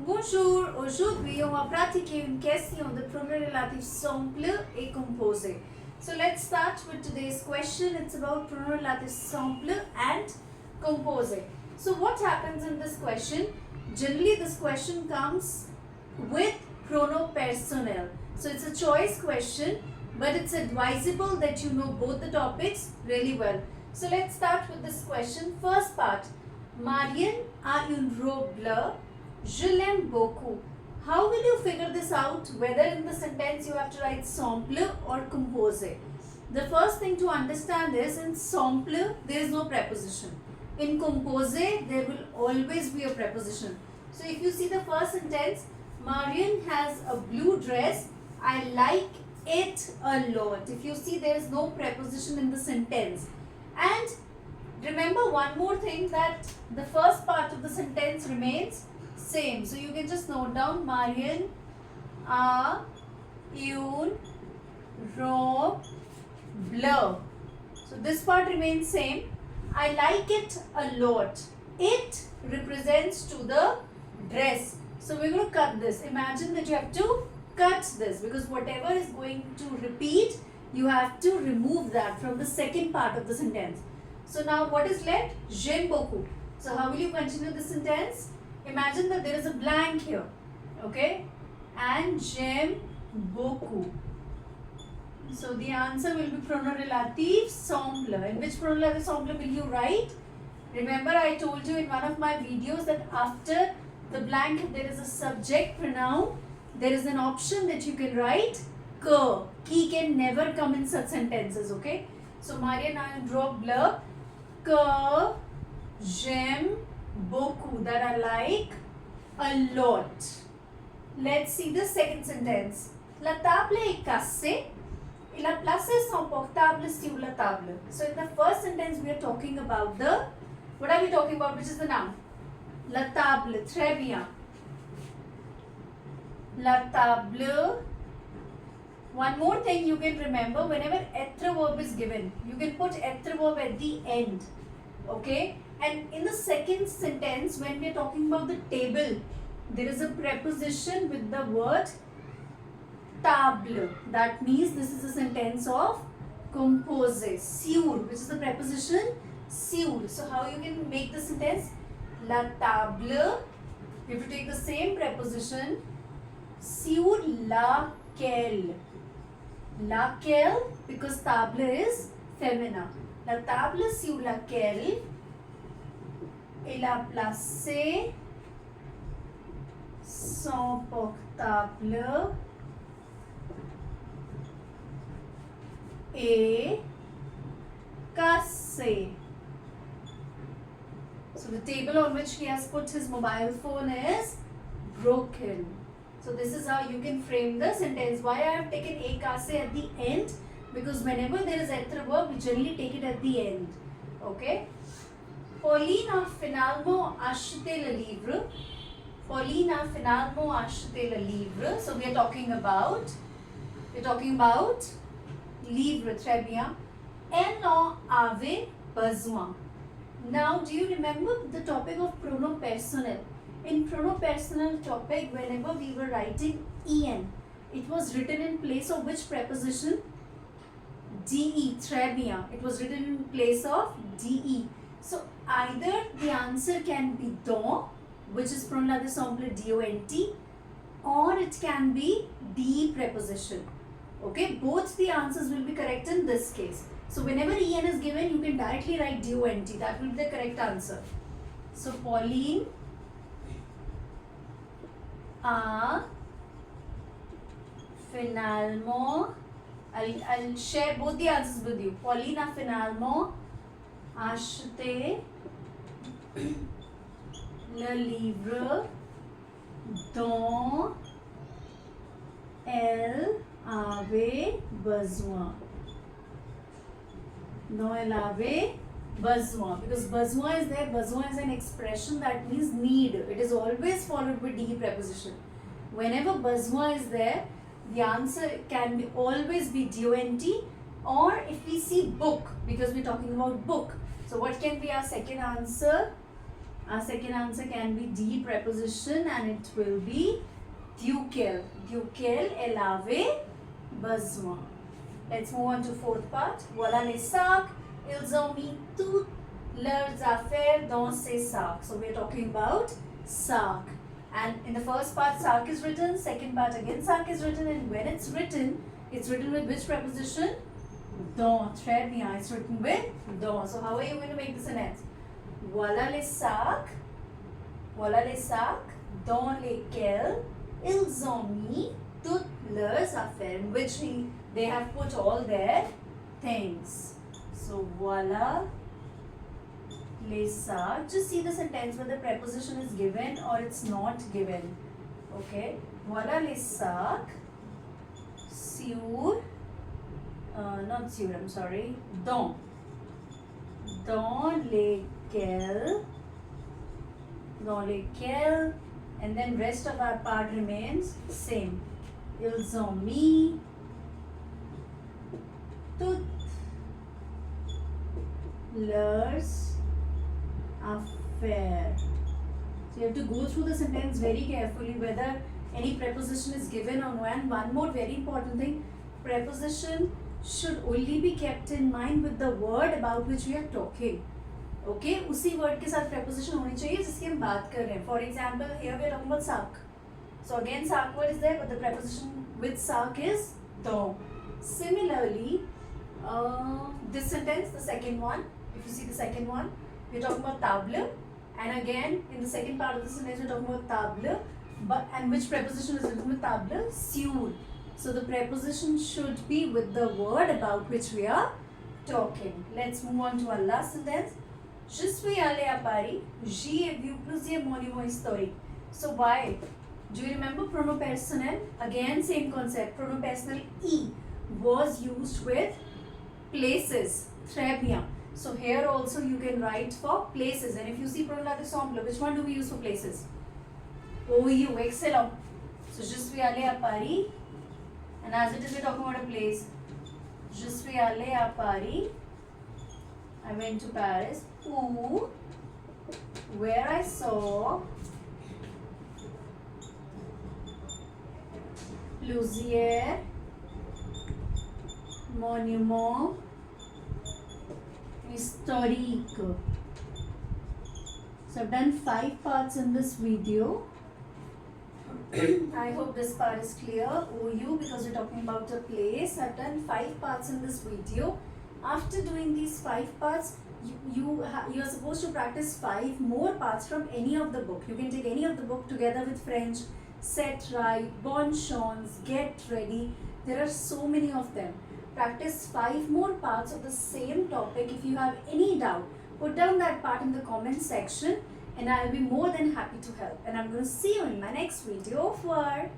Bonjour, aujourd'hui on va pratiquer une question de pronom relatif simple et composé. So let's start with today's question. It's about pronom relatif simple and composé. So what happens in this question? Generally this question comes with pronom personnel. So it's a choice question, but it's advisable that you know both the topics really well. So let's start with this question. First part. Marianne a une robe bleue. Je l'aime beaucoup. How will you figure this out? Whether in the sentence you have to write simple or composé. The first thing to understand is in simple there is no preposition. In composé there will always be a preposition. So if you see the first sentence, Marian has a blue dress. I like it a lot. If you see there is no preposition in the sentence. And remember one more thing, that the first part of the sentence remains same. So you can just note down Marian a une robe bleue. So this part remains same. I like it a lot. It represents to the dress. So we're going to cut this. Imagine that you have to cut this, because whatever is going to repeat, you have to remove that from the second part of the sentence. So now what is left? J'aime beaucoup. So how will you continue the sentence? Imagine that there is a blank here, okay? And j'aime beaucoup. So the answer will be pronom relatif simple. In which pronom relatif simple will you write? Remember, I told you in one of my videos that after the blank, if there is a subject pronoun, there is an option that you can write que. Qui can never come in such sentences, okay? So Marianne a une robe bleue que j'aime beaucoup, that I like a lot. Let's see the second sentence. La table est cassée et la place son portable sur la table. So in the first sentence we are talking about the, what are we talking about, which is the noun? La table, très bien. La table. One more thing you can remember, whenever être verb is given, you can put être verb at the end, okay? And in the second sentence, when we are talking about the table, there is a preposition with the word table. That means this is a sentence of composé, sur, which is the preposition sur. So how you can make the sentence? La table, you have to take the same preposition, sur laquelle. Laquelle, because table is feminine. La table sur laquelle elle a placé son portable est cassé. So the table on which he has put his mobile phone is broken. So this is how you can frame the sentence. Why I have taken est cassé at the end? Because whenever there is être verb, we generally take it at the end. Okay? Pauline a finalement acheté le livre. Pauline a finalement acheté le livre. So we are talking about livre, très bien. Elle en avait besoin. Now, do you remember the topic of pronom personnel? In pronom personnel topic, whenever we were writing en, it was written in place of which preposition? De, très bien. It was written in place of de. So either the answer can be don, which is pronom relatif simple dont, or it can be de preposition. Okay, both the answers will be correct in this case. So whenever en is given, you can directly write dont. That will be the correct answer. So Pauline a finalement, I'll share both the answers with you. Pauline a finalement acheté le livre dont elle avait besoin. Dont elle avait besoin. Because besoin is there. Besoin is an expression that means need. It is always followed with de preposition. Whenever besoin is there, the answer can be always be dont, or if we see book, because we're talking about book. So what can be our second answer? Our second answer can be D preposition, and it will be duquel. Duquel elle avait besoin. Let's move on to fourth part. Voilà les sacs. Ils ont mis toutes leurs affaires dans ces sacs. So we are talking about sac. And in the first part, sac is written. Second part again, sac is written. And when it's written with which preposition? Dans. Très bien. It's written with dans. So how are you going to make the sentence? Voilà les sacs dans lesquels ils ont mis toutes leurs affaires, in which they have put all their things. So voilà les sacs. Just see the sentence whether the preposition is given or it's not given. Okay. Voilà les sacs sur, not sur, I'm sorry, dans lesquels, and then rest of our part remains same. Ils ont mis toutes leurs affaires. So you have to go through the sentence very carefully whether any preposition is given or no. And one more very important thing, preposition should only be kept in mind with the word about which we are talking. Okay, उसी word के साथ preposition होनी चाहिए जिसकी हम बात कर रहे हैं. For example, here we are talking about sac. So again, sac word is there, but the preposition with sac is dans. Similarly, this sentence, the second one, if you see the second one, we are talking about table, and again in the second part of the sentence we are talking about table, and which preposition is written with table? Sur. So the preposition should be with the word about which we are talking. Let's move on to our last sentence. Je suis allé à Paris. J'y ai vu plusieurs monuments historiques. So why? Do you remember pronom personnel? Again, same concept. Pronom personnel E was used with places. Très bien. So here also you can write for places. And if you see pronom relatif simple, which one do we use for places? OU. Excellent. So je suis allé à Paris. And as it is, we're talking about a place. Je suis allé à Paris. I went to Paris. Où, where I saw plusieurs monuments historiques. So I've done 5 parts in this video. I hope this part is clear. OU, because we're talking about a place. I've done 5 parts in this video. After doing these 5 parts, you are supposed to practice 5 more parts from any of the book. You can take any of the book together with French, Set Right, Bon Chance, Get Ready. There are so many of them. Practice 5 more parts of the same topic. If you have any doubt, put down that part in the comment section and I will be more than happy to help. And I'm going to see you in my next video. Over.